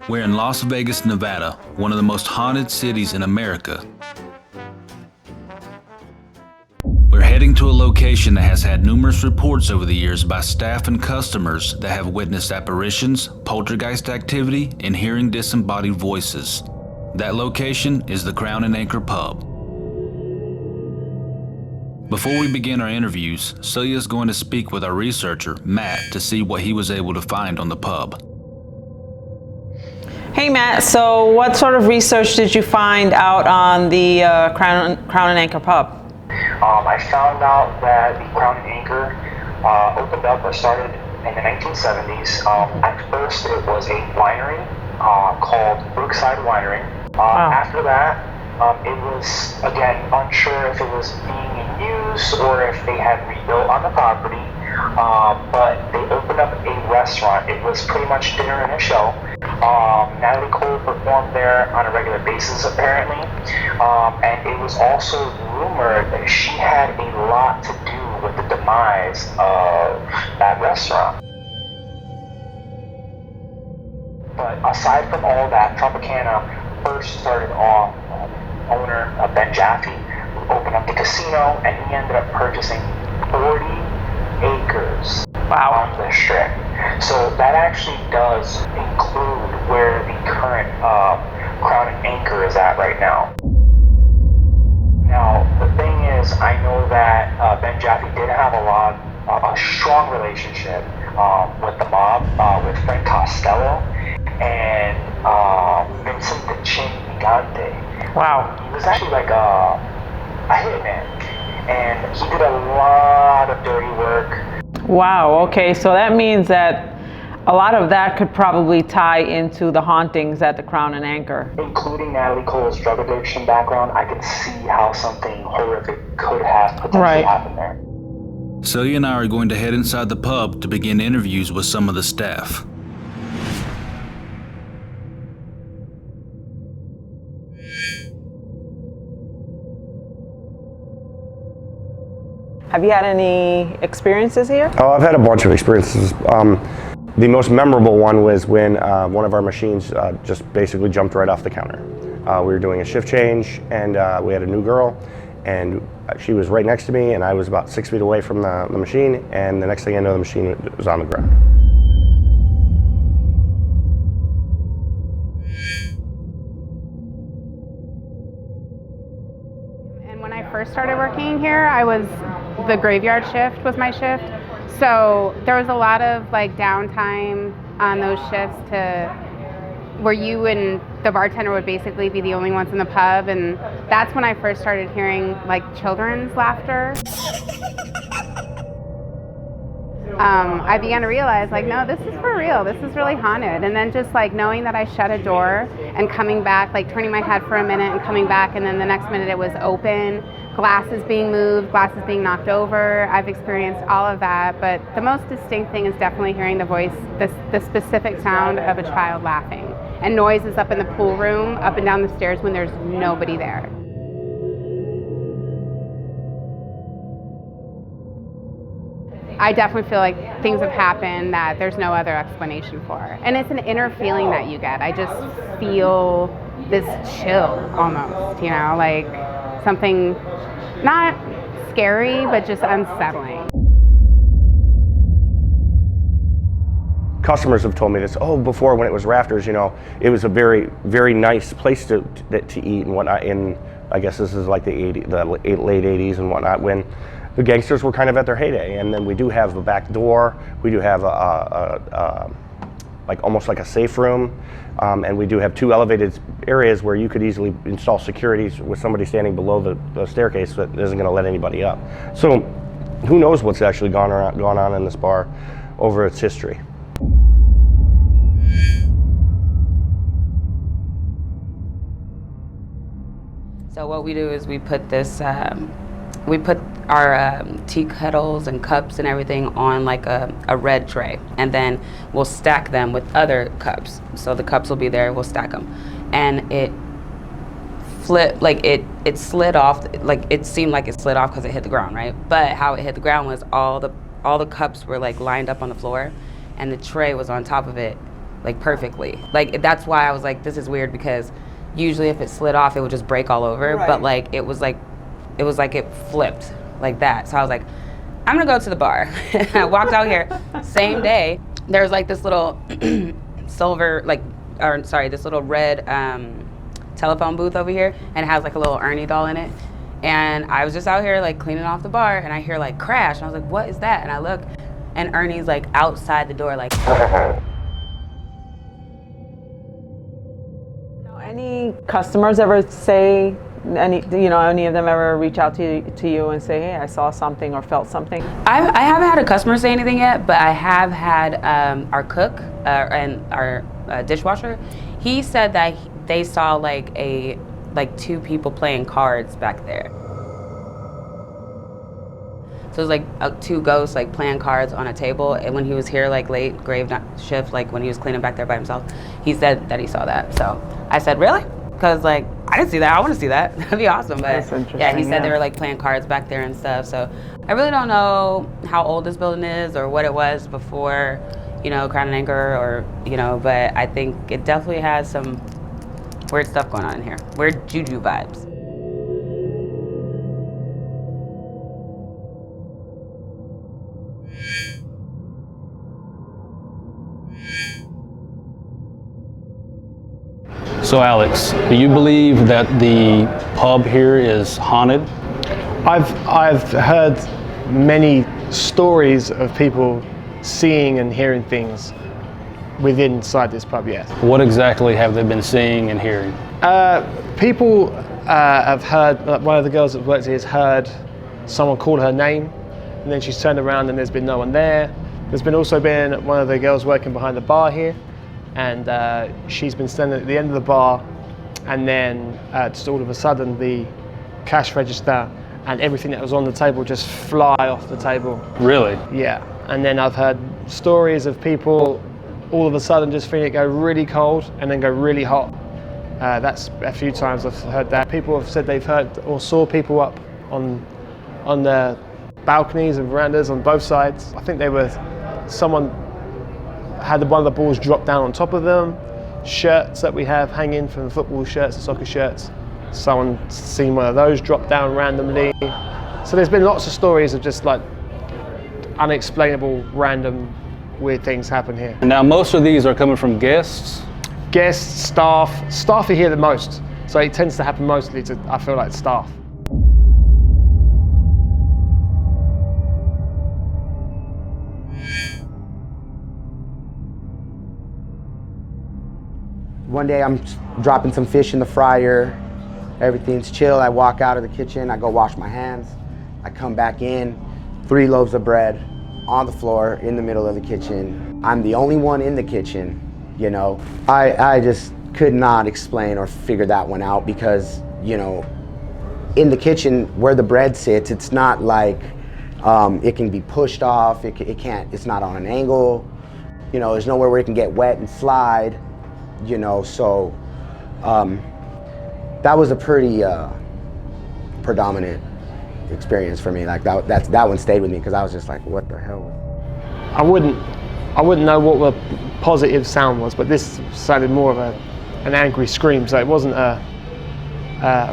We're in Las Vegas, Nevada, one of the most haunted cities in America. We're heading to a location that has had numerous reports over the years by staff and customers that have witnessed apparitions, poltergeist activity, and hearing disembodied voices. That location is the Crown and Anchor Pub. Before we begin our interviews, Celia is going to speak with our researcher, Matt, to see what he was able to find on the pub. Hey Matt, so what sort of research did you find out on the Crown and Anchor Pub? I found out that the Crown and Anchor opened up or started in the 1970s. At first it was a winery called Brookside Winery. Wow. After that, it was, again, unsure if it was being in use or if they had rebuilt on the property, but they opened up a restaurant. It was pretty much dinner and a show. Natalie Cole performed there on a regular basis, apparently, and it was also rumored that she had a lot to do with the demise of that restaurant. But aside from all that, Tropicana first started off owner Ben Jaffe, who opened up the casino, and he ended up purchasing 40 acres on the strip. So that actually does include where the current Crown and Anchor is at right now. Now, the thing is, I know that Ben Jaffe did have a strong relationship with the mob, with Frank Costello and Vincent the Chin Gigante. Wow. He was actually like a hitman, and he did a lot of dirty work. Wow, okay, so that means that a lot of that could probably tie into the hauntings at the Crown and Anchor. Including Natalie Cole's drug addiction background, I could see how something horrific could have potentially happened there. Celia and I are going to head inside the pub to begin interviews with some of the staff. Have you had any experiences here? Oh, I've had a bunch of experiences. The most memorable one was when one of our machines just basically jumped right off the counter. We were doing a shift change, and we had a new girl, and she was right next to me, and I was about 6 feet away from the machine, and the next thing I know, the machine was on the ground. And when I first started working here, the graveyard shift was my shift. So there was a lot of like downtime on those shifts where you and the bartender would basically be the only ones in the pub, and that's when I first started hearing like children's laughter. I began to realize like, no, this is for real, this is really haunted. And then just like knowing that I shut a door and coming back, like turning my head for a minute and coming back, and then the next minute it was open, glasses being moved, glasses being knocked over. I've experienced all of that, but the most distinct thing is definitely hearing the voice, the specific sound of a child laughing. And noises up in the pool room, up and down the stairs when there's nobody there. I definitely feel like things have happened that there's no other explanation for. And it's an inner feeling that you get. I just feel this chill almost, you know, like something not scary, but just unsettling. Customers have told me this, before when it was Rafters, you know, it was a very, very nice place to eat and whatnot. And I guess this is like the late 80s and whatnot, when the gangsters were kind of at their heyday. And then we do have a back door, we do have like almost like a safe room, and we do have 2 elevated areas where you could easily install securities with somebody standing below the staircase that isn't going to let anybody up. So who knows what's actually gone on in this bar over its history. So what we do is we put our tea kettles and cups and everything on like a red tray, and then we'll stack them with other cups. So the cups will be there, we'll stack them. And it slid off, like it seemed like it slid off because it hit the ground, right? But how it hit the ground was all the cups were like lined up on the floor, and the tray was on top of it, like perfectly. Like that's why I was like, this is weird, because usually if it slid off, it would just break all over. Right. But like it was like it flipped like that. So I was like, I'm gonna go to the bar. I walked out here, same day. There was like this little silver, this little red telephone booth over here, and it has like a little Ernie doll in it. And I was just out here like cleaning off the bar, and I hear like crash, and I was like, what is that? And I look, and Ernie's like outside the door, like. Any customers ever say, any of them ever reach out to you and say, hey, I saw something or felt something? I haven't had a customer say anything yet, but I have had our cook and our dishwasher. He said that they saw like two people playing cards back there. So it was like two ghosts like playing cards on a table, and when he was here like late grave shift, like when he was cleaning back there by himself, he said that he saw that. So I said, really? Because like I didn't see that. I want to see that. That'd be awesome. But that's interesting. Yeah, he said they were like playing cards back there and stuff. So I really don't know how old this building is or what it was before, Crown and Anchor, or but I think it definitely has some weird stuff going on in here. Weird juju vibes. So Alex, do you believe that the pub here is haunted? I've heard many stories of people seeing and hearing things inside this pub, yes. What exactly have they been seeing and hearing? People have heard, one of the girls that works here has heard someone call her name, and then she's turned around and there's been no one there. There's also been one of the girls working behind the bar here, and she's been standing at the end of the bar, and then just all of a sudden the cash register and everything that was on the table just fly off the table. Really? Yeah, and then I've heard stories of people all of a sudden just feeling it go really cold and then go really hot. That's a few times I've heard that. People have said they've heard or saw people up on the balconies and verandas on both sides. I think someone had one of the balls drop down on top of them. Shirts that we have hanging from football shirts and soccer shirts, someone seen one of those drop down randomly. So there's been lots of stories of just like unexplainable, random, weird things happen here. Now most of these are coming from guests? Guests, staff are here the most. So it tends to happen mostly to, I feel like, staff. One day I'm dropping some fish in the fryer, everything's chill. I walk out of the kitchen, I go wash my hands. I come back in, 3 loaves of bread on the floor in the middle of the kitchen. I'm the only one in the kitchen, I just could not explain or figure that one out because, in the kitchen where the bread sits, it's not like it can be pushed off, it's not on an angle, there's nowhere where it can get wet and slide. So that was a pretty predominant experience for me. Like that one stayed with me because I was just like, what the hell? I wouldn't know what the positive sound was, but this sounded more of an angry scream, so it wasn't a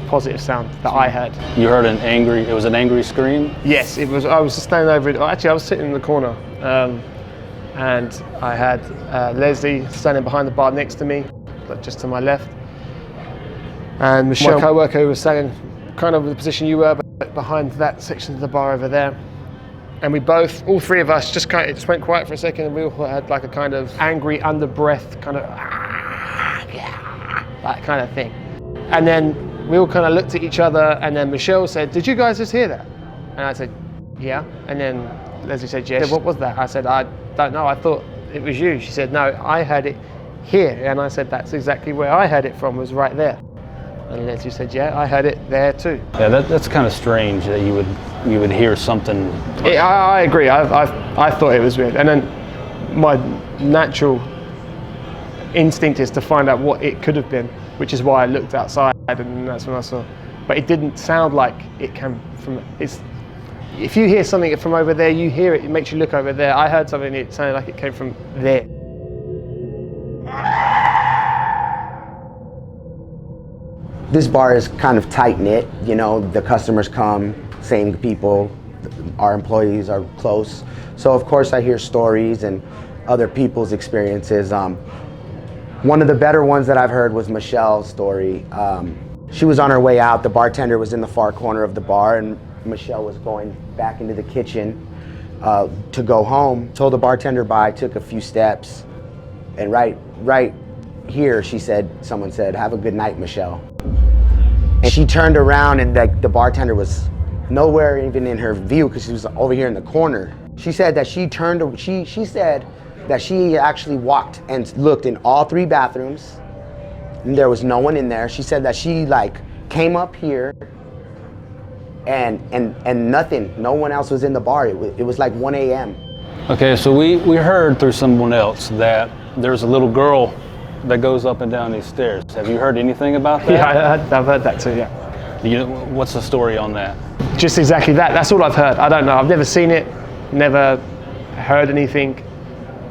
positive sound that I heard. You heard it was an angry scream? Yes, it was. I was just standing over it. Actually, I was sitting in the corner. And I had Lesley standing behind the bar next to me, just to my left. And Michelle, my co-worker, who was standing kind of in the position you were, but behind that section of the bar over there. And we both, all three of us, just went quiet for a second, and we all had like a kind of angry under breath, kind of, that kind of thing. And then we all kind of looked at each other, and then Michelle said, "Did you guys just hear that?" And I said, "Yeah." And then Lesley said, "Yes." "What was that?" I said, "I don't know, I thought it was you." She said, "No, I heard it here." And I said, "That's exactly where I heard it from, was right there." And Lesley said, "Yeah, I heard it there too." Yeah, that's kind of strange that you would hear something. I agree. I thought it was weird. And then my natural instinct is to find out what it could have been, which is why I looked outside, and that's when I saw. But it didn't sound like it came from. If you hear something from over there, you hear it. It makes you look over there. I heard something. It sounded like it came from there. This bar is kind of tight-knit, you know, the customers come, same people, our employees are close. So of course I hear stories and other people's experiences. One of the better ones that I've heard was Michelle's story. She was on her way out, the bartender was in the far corner of the bar, and Michelle was going back into the kitchen to go home. Told the bartender bye, took a few steps, and right here someone said, "Have a good night, Michelle." And she turned around and the bartender was nowhere even in her view because she was over here in the corner. She said that she said that she actually walked and looked in all 3 bathrooms and there was no one in there. She said that she like came up here and nothing, no one else was in the bar. It was like 1 a.m. Okay, so we heard through someone else that there's a little girl that goes up and down these stairs. Have you heard anything about that? Yeah, I've heard that too, yeah. What's the story on that? Just exactly that. That's all I've heard. I don't know. I've never seen it, never heard anything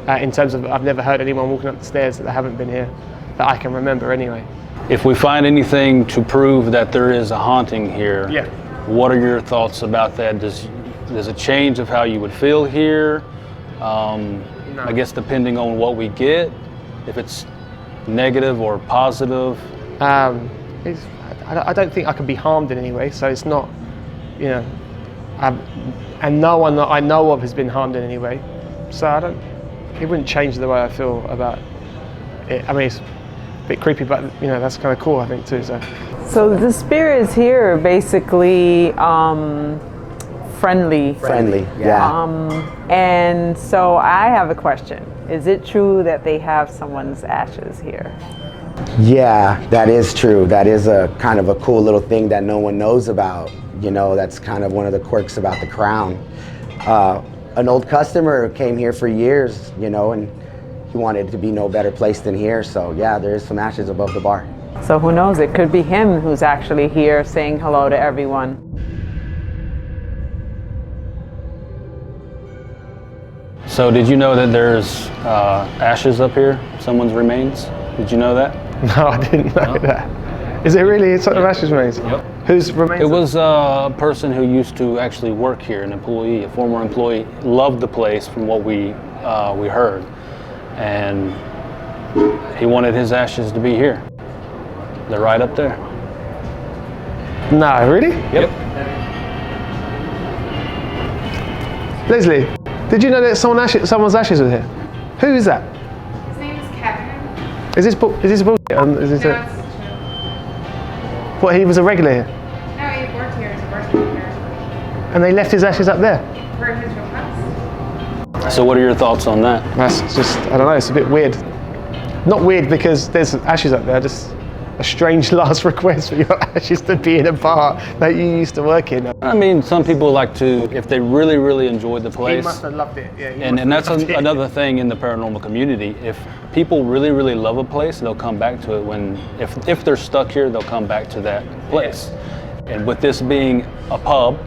in terms of, I've never heard anyone walking up the stairs that haven't been here, that I can remember anyway. If we find anything to prove that there is a haunting here, yeah. What are your thoughts about that? Does it change of how you would feel here? No. I guess depending on what we get, if it's negative or positive. I don't think I could be harmed in any way, so it's not, you know, and no one that I know of has been harmed in any way, so it wouldn't change the way I feel about it. I mean, it's a bit creepy, but you know, that's kind of cool, I think, too. So the spirits here are basically friendly. Friendly, yeah. And so I have a question. Is it true that they have someone's ashes here? Yeah, that is true. That is a kind of a cool little thing that no one knows about. You know, that's kind of one of the quirks about the Crown. An old customer came here for years, you know, and he wanted it to be no better place than here. So yeah, there is some ashes above the bar. So who knows? It could be him who's actually here saying hello to everyone. So did you know that there's ashes up here, someone's remains? Did you know that? No, I didn't know that. Is it really sort of ashes remains? Yep. Whose remains? It was a person who used to actually work here, an employee, a former employee, loved the place from what we heard. And he wanted his ashes to be here. They're right up there. No, really? Yep. Leslie, did you know that someone's ashes are here? Who is that? His name is Kevin. Is this bullshit? Is this No, a, it's true. what, he was a regular here? No, he worked here as a bartender here. And they left his ashes up there? For his request. So what are your thoughts on that? That's just, I don't know, it's a bit weird. Not weird because there's ashes up there, just a strange last request for your ashes to be in a bar that you used to work in. I mean, some people like to, if they really, really enjoyed the place. He must have loved it, yeah. And that's another thing in the paranormal community. If people really, really love a place, they'll come back to it if they're stuck here, they'll come back to that place. And with this being a pub,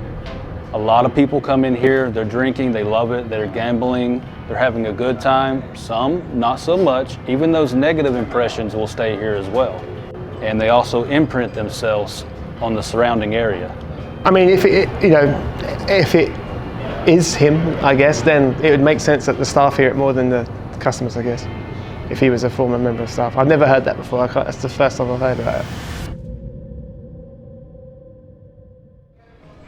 a lot of people come in here, they're drinking, they love it, they're gambling, they're having a good time. Some, not so much. Even those negative impressions will stay here as well. And they also imprint themselves on the surrounding area. I mean, if it is him, I guess, then it would make sense that the staff hear it more than the customers, I guess. If he was a former member of staff. I've never heard that before. That's the first time I've heard about it.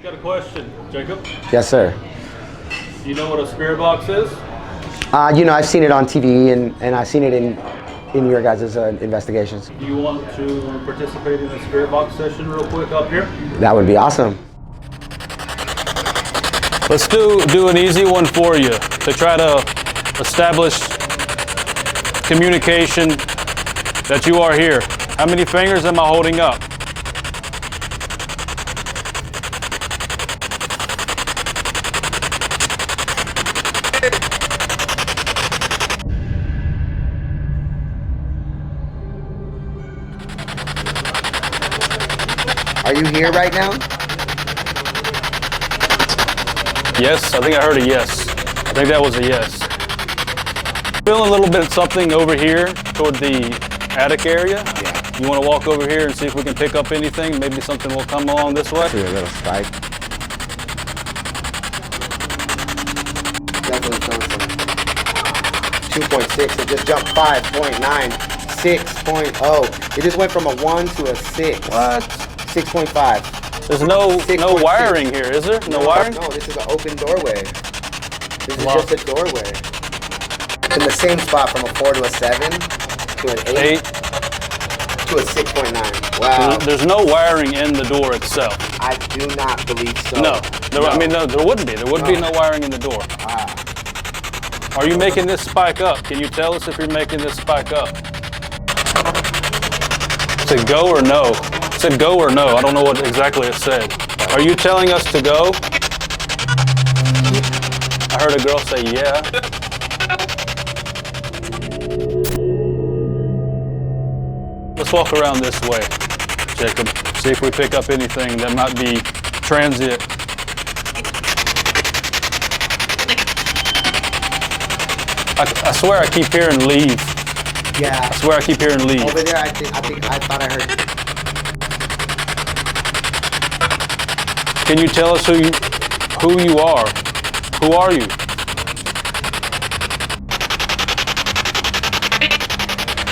Got a question, Jacob. Yes, sir. Do you know what a spirit box is? You know, I've seen it on TV and I've seen it in your guys' investigations. Do you want to participate in a spirit box session real quick up here? That would be awesome. Let's do an easy one for you to try to establish communication that you are here. How many fingers am I holding up? Are you here right now? Yes, I think I heard a yes. I think that was a yes. Feel a little bit of something over here toward the attic area. Yeah. You want to walk over here and see if we can pick up anything? Maybe something will come along this way? See a little spike. Definitely feeling some. 2.6, it just jumped 5.9, 6.0. It just went from a 1 to a 6. What? 6.5. There's no wiring here, is there? No wiring? No, this is an open doorway. This is just a doorway. It's in the same spot from a 4 to a 7 to an 8 to a 6.9. Wow. There's no wiring in the door itself. I do not believe so. No. I mean, no, there wouldn't be. There would be no wiring in the door. Are you making this spike up? Can you tell us if you're making this spike up? Said go or no? Said go or no? I don't know what exactly it said. Are you telling us to go? I heard a girl say yeah. Let's walk around this way, Jacob. See if we pick up anything that might be transient. I swear I keep hearing leave. Yeah. I swear I keep hearing leave. Over there, I thought I heard. Can you tell us who you are? Who are you?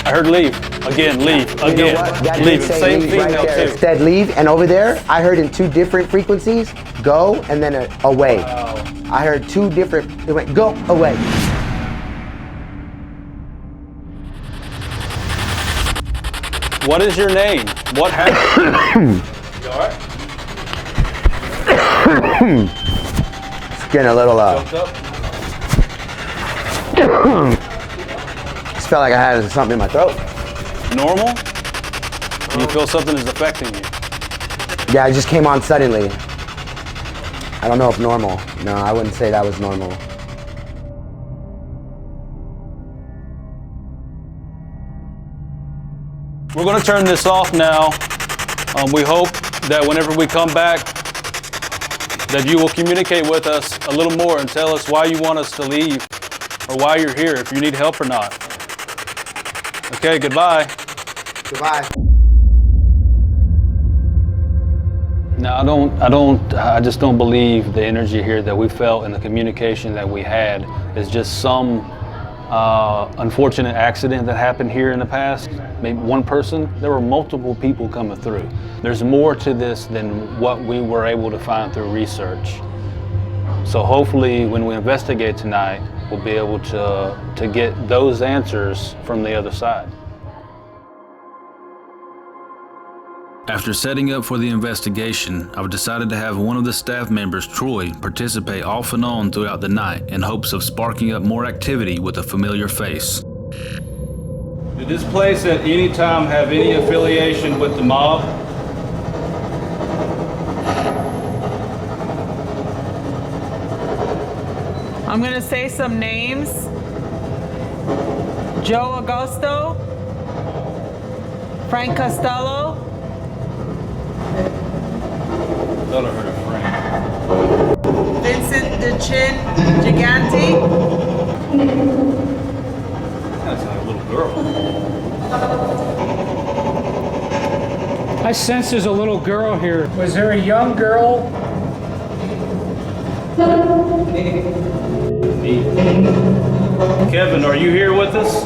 I heard leave. Again, leave. Again. You know what? That leave. did say Same leave female right there. too. It said leave, and over there, I heard in 2 different frequencies, go, and then away. Wow. I heard 2 different, it went go, away. What is your name? What happened? You all right? It's getting a little Choked up? Just felt like I had something in my throat. Normal? You feel something is affecting you? Yeah, it just came on suddenly. I don't know if normal. No, I wouldn't say that was normal. We're going to turn this off now. We hope that whenever we come back, that you will communicate with us a little more and tell us why you want us to leave or why you're here, if you need help or not. Okay, goodbye. Goodbye. No, I just don't believe the energy here that we felt and the communication that we had is just some unfortunate accident that happened here in the past. Maybe one person. There were multiple people coming through. There's more to this than what we were able to find through research. So hopefully when we investigate tonight, we'll be able to get those answers from the other side. After setting up for the investigation, I've decided to have one of the staff members, Troy, participate off and on throughout the night in hopes of sparking up more activity with a familiar face. Did this place at any time have any affiliation with the mob? I'm gonna say some names. Joe Augusto, Frank Costello, Thought I heard a Frank. Vincent the Chin Gigante. That's like a little girl. I sense there's a little girl here. Was there a young girl? Kevin, are you here with us?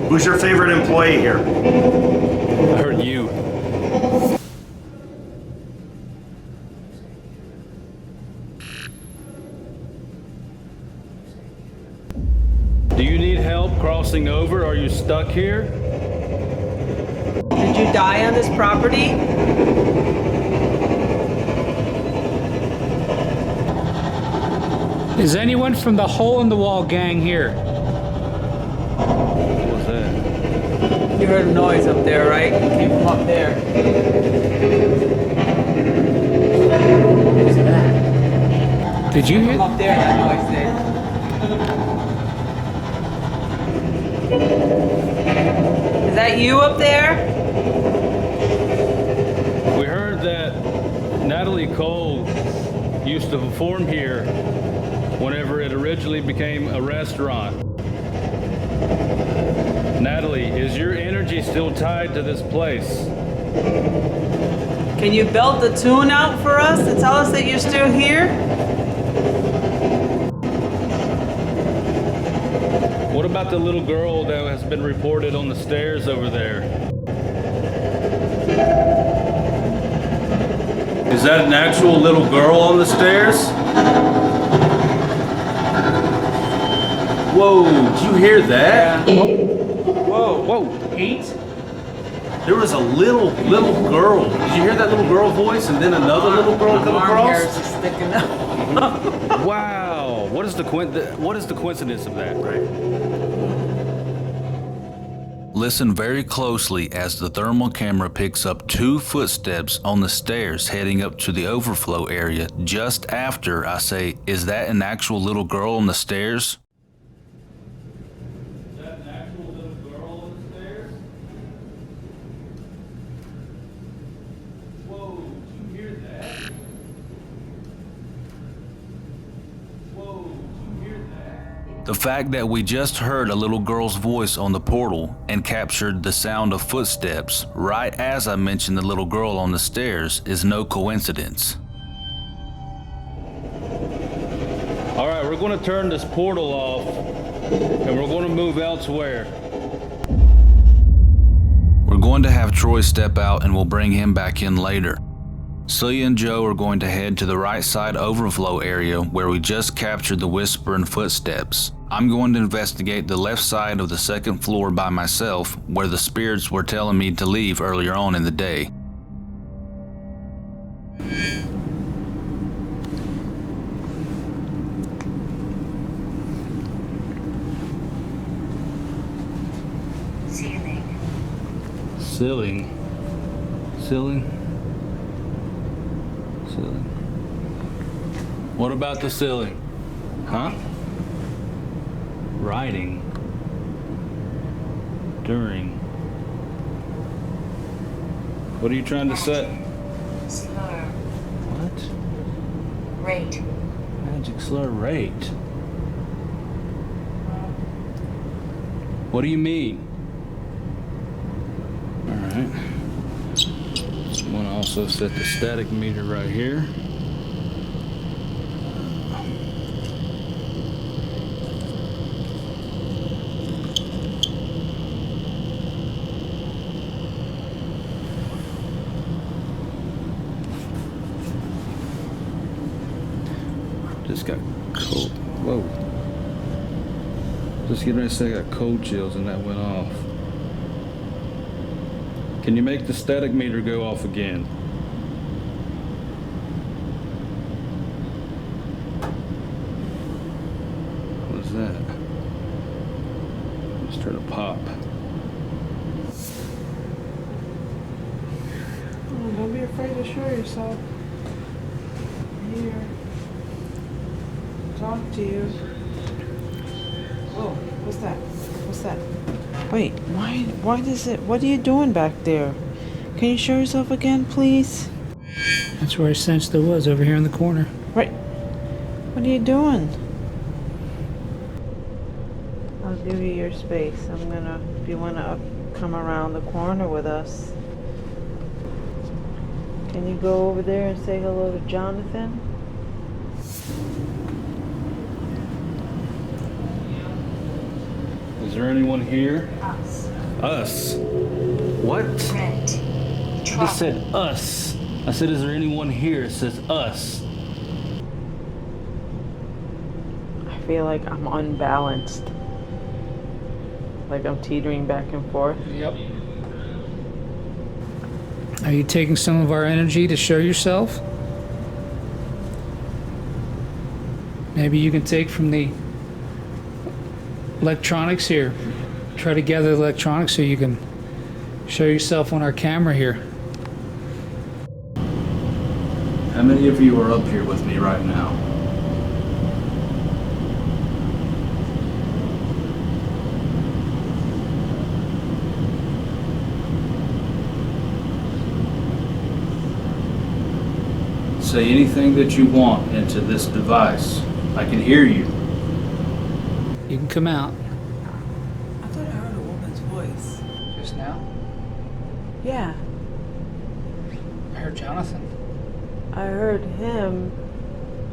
Who's your favorite employee here? I heard you. Do you need help crossing over? Are you stuck here? Did you die on this property? Is anyone from the Hole in the Wall gang here? What was that? You heard a noise up there, right? It came from up there. What was that? Did you hear? From up there, that noise did. Is that you up there? We heard that Natalie Cole used to perform here whenever it originally became a restaurant. Natalie, is your energy still tied to this place? Can you belt the tune out for us to tell us that you're still here? What about the little girl that has been reported on the stairs over there? Is that an actual little girl on the stairs? Whoa, did you hear that? Whoa, whoa. Eight? There was a little girl. Did you hear that little girl voice and then another little girl come across? Hairs are sticking up. Wow. What is the coincidence of that? Right. Listen very closely as the thermal camera picks up 2 footsteps on the stairs heading up to the overflow area just after I say, is that an actual little girl on the stairs? Is that an actual little girl on the stairs? Whoa, did you hear that? Whoa, did you hear that? The fact that we just heard a little girl's voice on the portal and captured the sound of footsteps right as I mentioned the little girl on the stairs is no coincidence. All right, we're going to turn this portal off and we're going to move elsewhere. We're going to have Troy step out and we'll bring him back in later. Celia and Joe are going to head to the right side overflow area where we just captured the whisper and footsteps. I'm going to investigate the left side of the 2nd floor by myself where the spirits were telling me to leave earlier on in the day. Ceiling. What about the ceiling? Huh? Writing. During. What are you trying to say? Slur. What? Rate. Magic slur rate. What do you mean? Alright. I'm gonna also set the static meter right here. Just got cold. Whoa. Just getting ready to say I got cold chills and that went off. Can you make the static meter go off again? What is that? Just try to pop. Oh, don't be afraid to show yourself. Here. Talk to you. Whoa, what's that? What's that? Wait, why does it, what are you doing back there? Can you show yourself again, please? That's where I sensed there was, over here in the corner. Right. What are you doing? I'll give you your space. If you wanna come around the corner with us. Can you go over there and say hello to Jonathan? Is there anyone here? Us. Us? What? Rent. It said us. I said, is there anyone here? It says us. I feel like I'm unbalanced. Like I'm teetering back and forth. Yep. Are you taking some of our energy to show yourself? Maybe you can take from the electronics here. Try to gather the electronics so you can show yourself on our camera here. How many of you are up here with me right now? say anything that you want into this device. I can hear you. You can come out. I thought I heard a woman's voice. Just now? Yeah, I heard Jonathan. I heard him,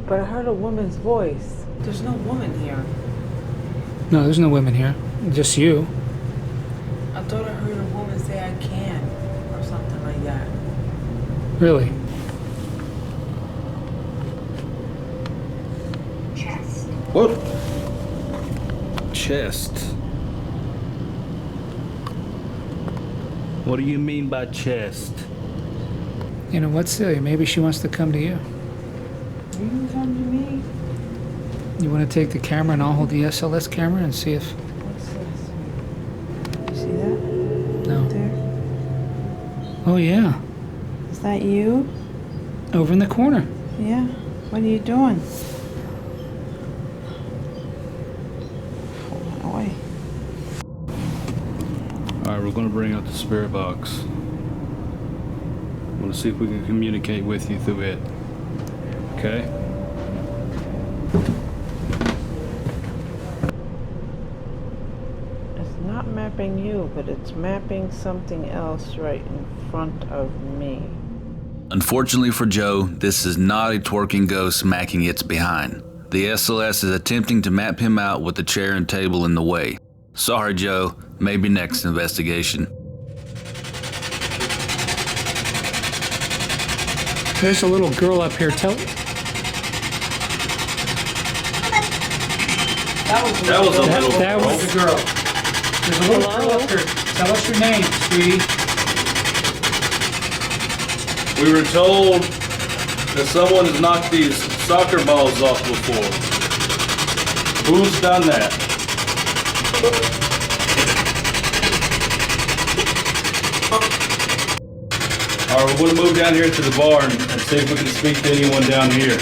but I heard a woman's voice. There's no woman here. No, there's no women here. Just you. I thought I heard a woman say I can, or something like that. Really? Chest. What? Chest. What do you mean by chest? You know what, Celia? Maybe she wants to come to you. You can come to me. You want to take the camera and I'll hold the SLS camera and see if... What's this? You see that? No. There? Oh, yeah. Is that you? Over in the corner. Yeah. What are you doing? Hold on away. Alright, we're going to bring out the spirit box. I want to see if we can communicate with you through it. Okay? It's not mapping you, but it's mapping something else right in front of me. Unfortunately for Joe, this is not a twerking ghost smacking its behind. The SLS is attempting to map him out with the chair and table in the way. Sorry, Joe. Maybe next investigation. There's a little girl up here. Tell... That was a little That was the girl. There's a little girl up here. Tell us your name, sweetie. We were told that someone has knocked these soccer balls off before. Who's done that? Alright, we're going to move down here to the bar and see if we can speak to anyone down here.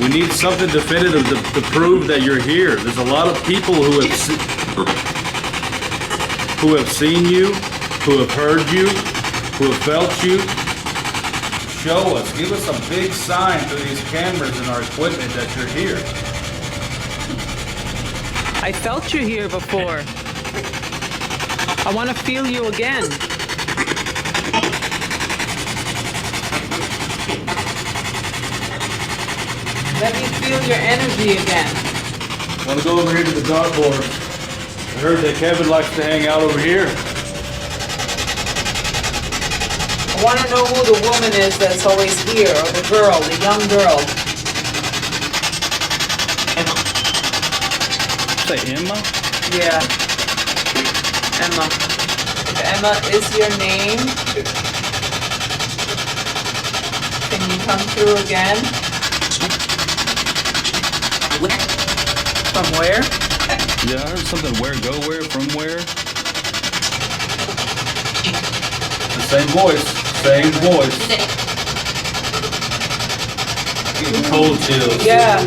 We need something definitive to prove that you're here. There's a lot of people who have seen you, who have heard you, who have felt you. Show us. Give us a big sign through these cameras and our equipment that you're here. I felt you here before. I want to feel you again. Let me feel your energy again. I want to go over here to the dartboard. I heard that Kevin likes to hang out over here. I want to know who the woman is that's always here, or the girl, the young girl. Say Emma? Yeah. Emma. If Emma is your name, can you come through again? From where? Yeah, I heard something where, go where, from where. The same voice, same voice. Getting cold chills. Yeah,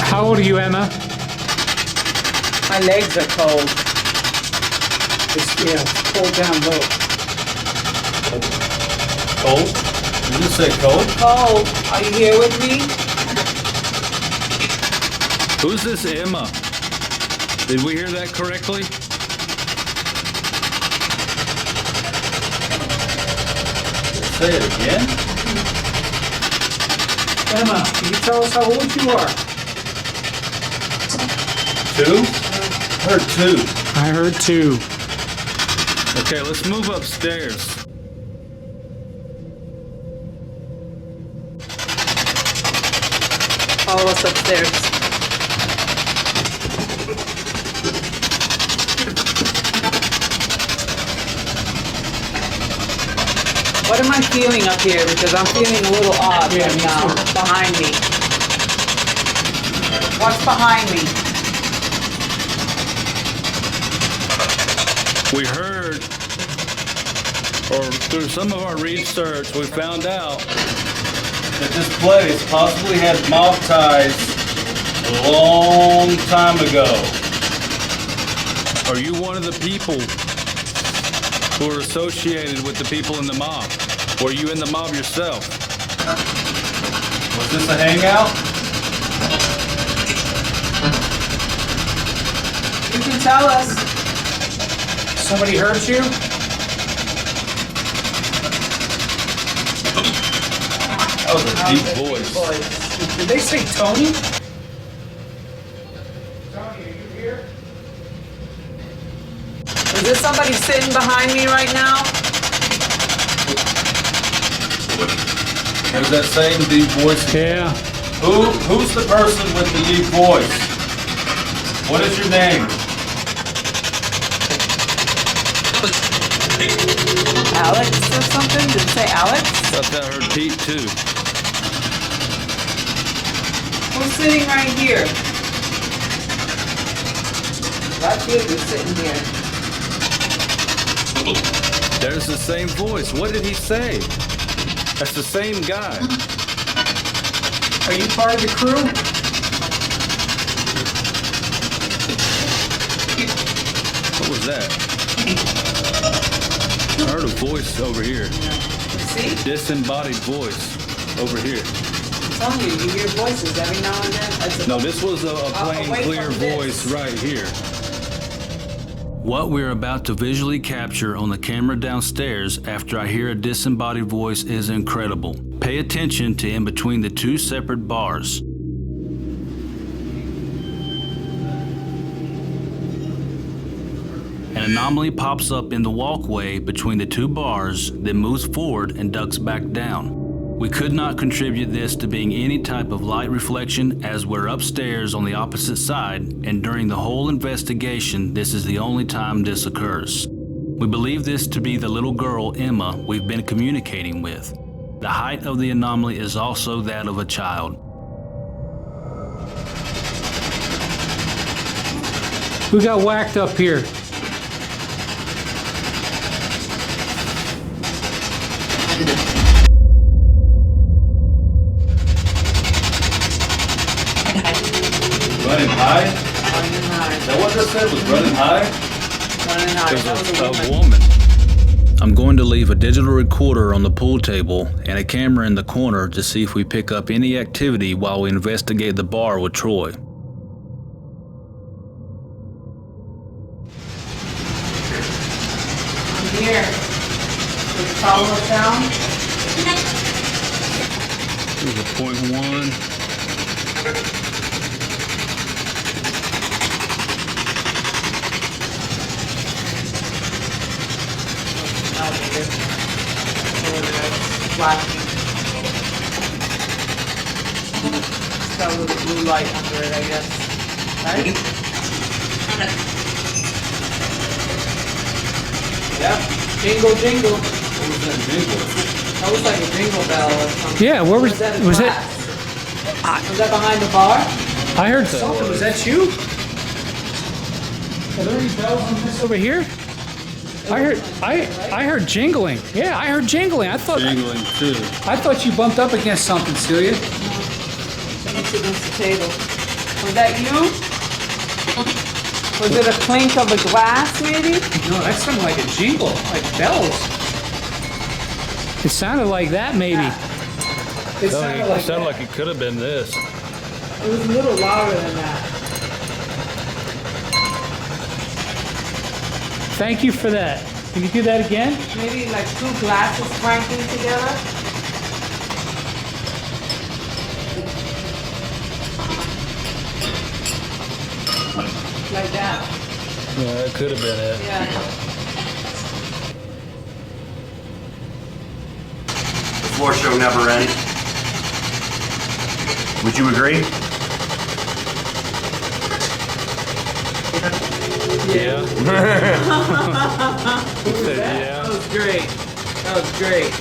How old are you, Emma? my legs are cold. Yeah, pull down low. Cold? Did you say cold? Cold. Are you here with me? Who's this Emma? Did we hear that correctly? Say it again? Emma, can you tell us how old you are? 2? I heard 2. I heard 2. Okay, let's move upstairs. Follow us upstairs. What am I feeling up here? Because I'm feeling a little odd right now. Behind me. What's behind me? We heard, or through some of our research, we found out that this place possibly had mob ties a long time ago. Are you one of the people who are associated with the people in the mob? Were you in the mob yourself? Was this a hangout? You can tell us. Somebody hurt you? That was a deep voice. Did they say Tony? Is there somebody sitting behind me right now? There's that same deep voice. Yeah. Who's the person with the deep voice? What is your name? Alex or something? Did it say Alex? Thought that heard Pete too. Who's sitting right here? Right here, who's sitting here? There's the same voice. What did he say? That's the same guy. Are you part of the crew? What was that? I heard a voice over here. See? Disembodied voice over here. I'm telling you, you hear voices every now and then. No, this was a plain, away clear from this. voice right here. What we're about to visually capture on the camera downstairs after I hear a disembodied voice is incredible. Pay attention to in between the two separate bars. An anomaly pops up in the walkway between the two bars, then moves forward and ducks back down. We could not contribute this to being any type of light reflection as we're upstairs on the opposite side, and during the whole investigation, this is the only time this occurs. We believe this to be the little girl, Emma, we've been communicating with. The height of the anomaly is also that of a child. Who got whacked up here? Running high? Running high. Is that what that said? Was running high? Running high. That was a There's woman. a woman. I'm going to leave a digital recorder on the pool table and a camera in the corner to see if we pick up any activity while we investigate the bar with Troy. I'm here. Can you follow us down? Here's a .1. Elevator. Over there. Flashing. It's got a little blue light under it, I guess. Right? Yep. Jingle, jingle. What was that jingle? That was like a jingle bell or something. Yeah, where was that? was it? Was that behind the bar? I heard something. Was that you? Are there any bells on this over here? I heard jingling. Yeah, I heard jingling. Jingling too. I thought you bumped up against something, Celia. It's against the table. Was that you? Was it a clink of a glass, maybe? No, that sounded like a jingle, like bells. It sounded like that, maybe. It sounded like it could have been this. It was a little louder than that. Thank you for that. Can you do that again? Maybe like two glasses clanking together. Like that. Yeah, that could have been it. Yeah. The floor show never ends. Would you agree? Yeah. That was great. That was great.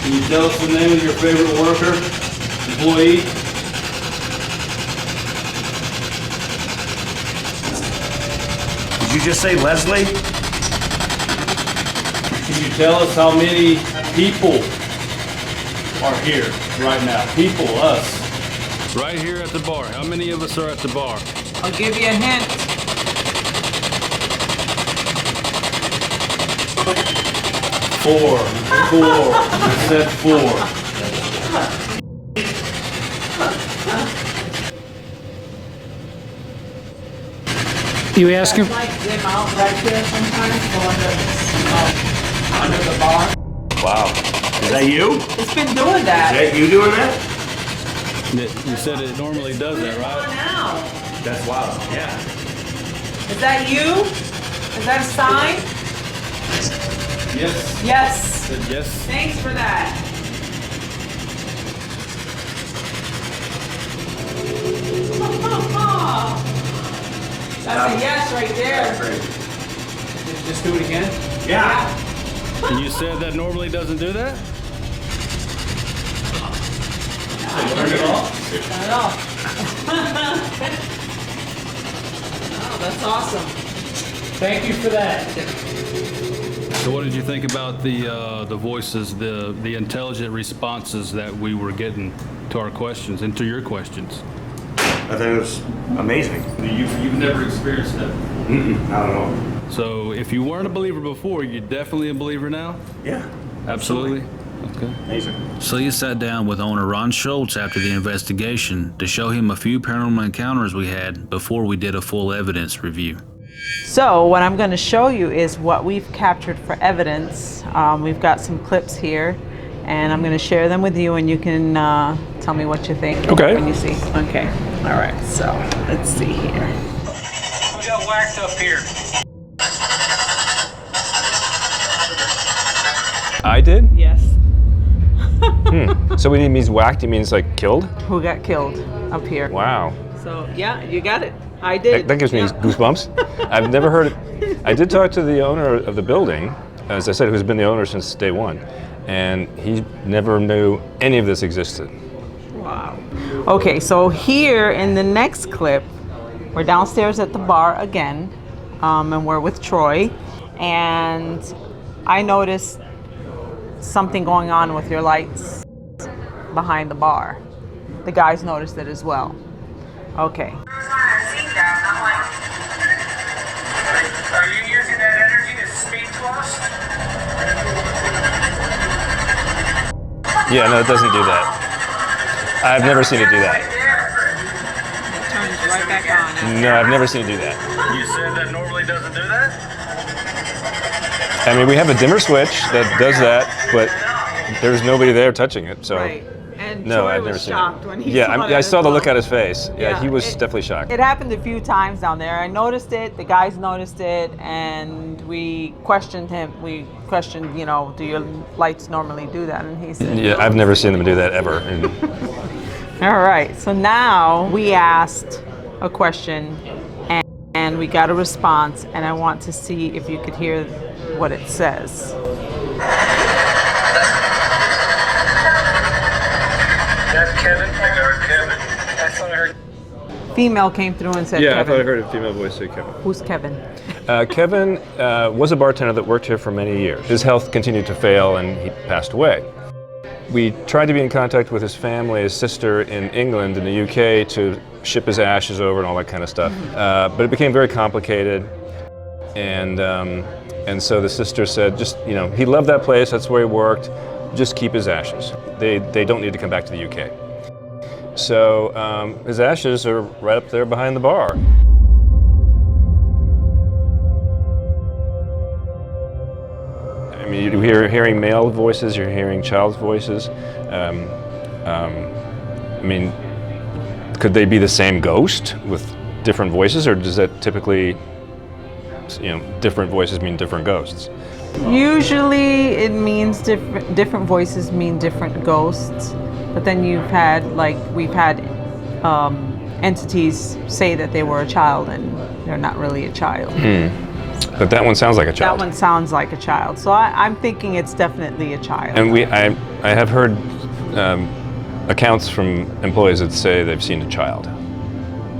Can you tell us the name of your favorite worker, employee? Did you just say Lesley? Can you tell us how many people are here right now? People, us. Right here at the bar. How many of us are at the bar? I'll give you a hint. 4. I said 4. You ask him? Like dim out back there sometimes, under the bar. Wow. Is that you? It's been doing that. Is that you doing that? You said it normally does that, right? Now. That's wild. Yeah. Is that you? Is that a sign? Yes. Yes. Said yes. Thanks for that. That's a yes right there. Just do it again? Yeah. And you said that normally doesn't do that? Turn it off. Turn it off. Oh, that's awesome. Thank you for that. So what did you think about the voices, the intelligent responses that we were getting to our questions and to your questions? I think it was amazing. You've never experienced that? Not at all. So if you weren't a believer before, you're definitely a believer now? Yeah. Absolutely? Okay. Amazing. Celia sat down with owner Ron Schultz after the investigation to show him a few paranormal encounters we had before we did a full evidence review. So what I'm going to show you is what we've captured for evidence. We've got some clips here, and I'm going to share them with you, and you can tell me what you think when you see. Okay. All right. So let's see here. Who got whacked up here? I did? Yes. So when he means whacked, he means like killed? Who got killed up here? Wow. So yeah, you got it. I did. That gives me goosebumps. I've never heard it. I did talk to the owner of the building, as I said, who's been the owner since day one, and he never knew any of this existed. Wow. Okay, so here in the next clip, we're downstairs at the bar again, and we're with Troy, and I noticed something going on with your lights behind the bar. The guys noticed it as well. Okay. Are you using that energy to speak to us? Yeah, no, it doesn't do that. I've never seen it do that. It turns right back on. No, I've never seen it do that. You said that normally doesn't do that? I mean, we have a dimmer switch that does that, but there's nobody there touching it, so. Right. And No, Troy I've was never seen shocked it. when he Yeah, saw that I as saw the well. look on his face. Yeah, he was it- definitely shocked. It happened a few times down there. I noticed it, the guys noticed it, and we questioned him. We questioned, you know, do your lights normally do that? And he said, Yeah, I've never seen them do that ever. And all right, so now we asked a question and we got a response, and I want to see if you could hear what it says. That's Kevin. Kevin. That's what I heard. Female came through and said, yeah, I Kevin. thought I heard a female voice say Kevin. Who's Kevin? Kevin was a bartender that worked here for many years. His health continued to fail and he passed away. We tried to be in contact with his family, his sister in England, in the UK, to ship his ashes over and all that kind of stuff. But it became very complicated, and so the sister said, just, you know, he loved that place, that's where he worked, just keep his ashes. They don't need to come back to the UK. So his ashes are right up there behind the bar. I mean, you're hearing male voices, you're hearing child voices. I mean, could they be the same ghost with different voices, or does that typically, you know, different voices mean different ghosts? Usually it means different voices mean different ghosts, but then we've had entities say that they were a child and they're not really a child. But that one sounds like a child. That one sounds like a child, so I'm thinking it's definitely a child. And I have heard accounts from employees that say they've seen a child.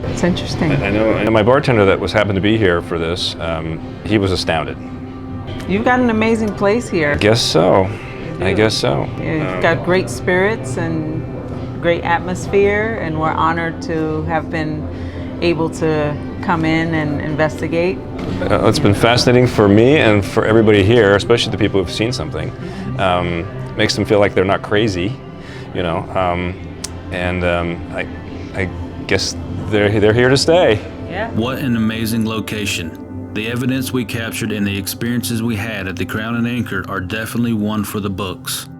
It's interesting. I know my bartender that happened to be here for this, he was astounded. You've got an amazing place here. I guess so. I guess so. You've got great spirits and great atmosphere, and we're honored to have been able to come in and investigate. It's been fascinating for me and for everybody here, especially the people who've seen something. Makes them feel like they're not crazy, you know, I guess they're here to stay. Yeah. What an amazing location. The evidence we captured and the experiences we had at the Crown and Anchor are definitely one for the books.